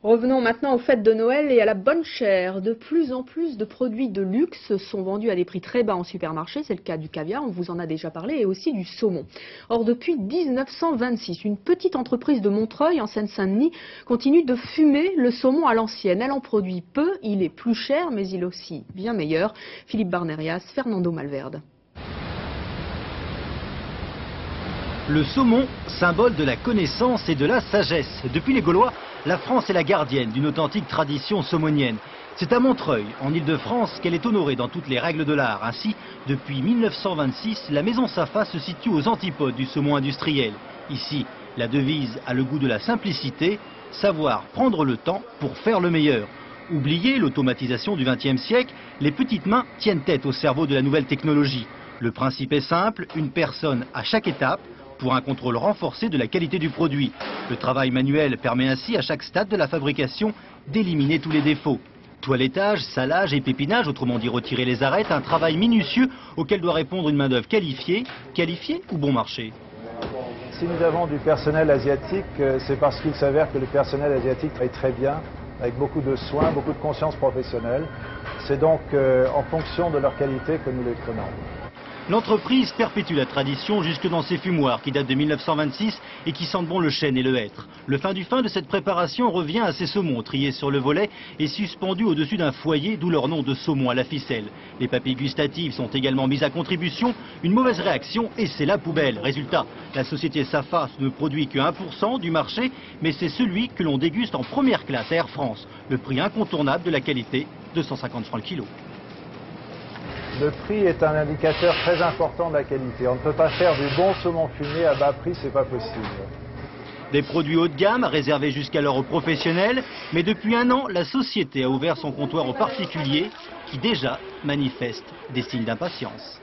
Revenons maintenant aux fêtes de Noël et à la bonne chère. De plus en plus de produits de luxe sont vendus à des prix très bas en supermarché. C'est le cas du caviar, on vous en a déjà parlé, et aussi du saumon. Or, depuis 1926, une petite entreprise de Montreuil, en Seine-Saint-Denis, continue de fumer le saumon à l'ancienne. Elle en produit peu, il est plus cher, mais il est aussi bien meilleur. Philippe Barnerias, Fernando Malverde. Le saumon, symbole de la connaissance et de la sagesse. Depuis les Gaulois, la France est la gardienne d'une authentique tradition saumonienne. C'est à Montreuil, en Île-de-France, qu'elle est honorée dans toutes les règles de l'art. Ainsi, depuis 1926, la maison Safa se situe aux antipodes du saumon industriel. Ici, la devise a le goût de la simplicité, savoir prendre le temps pour faire le meilleur. Oubliez l'automatisation du XXe siècle, les petites mains tiennent tête au cerveau de la nouvelle technologie. Le principe est simple, une personne à chaque étape, pour un contrôle renforcé de la qualité du produit. Le travail manuel permet ainsi à chaque stade de la fabrication d'éliminer tous les défauts. Toilettage, salage et pépinage, autrement dit retirer les arêtes, un travail minutieux auquel doit répondre une main-d'œuvre qualifiée. Qualifiée ou bon marché? Si nous avons du personnel asiatique, c'est parce qu'il s'avère que le personnel asiatique travaille très bien, avec beaucoup de soins, beaucoup de conscience professionnelle. C'est donc en fonction de leur qualité que nous les prenons. L'entreprise perpétue la tradition jusque dans ses fumoirs qui datent de 1926 et qui sentent bon le chêne et le hêtre. Le fin du fin de cette préparation revient à ces saumons triés sur le volet et suspendus au-dessus d'un foyer, d'où leur nom de saumon à la ficelle. Les papilles gustatives sont également mises à contribution. Une mauvaise réaction et c'est la poubelle. Résultat, la société Safa ne produit que 1% du marché, mais c'est celui que l'on déguste en première classe à Air France. Le prix incontournable de la qualité, 250 francs le kilo. Le prix est un indicateur très important de la qualité. On ne peut pas faire du bon saumon fumé à bas prix, c'est pas possible. Des produits haut de gamme réservés jusqu'alors aux professionnels, mais depuis un an, la société a ouvert son comptoir aux particuliers qui déjà manifestent des signes d'impatience.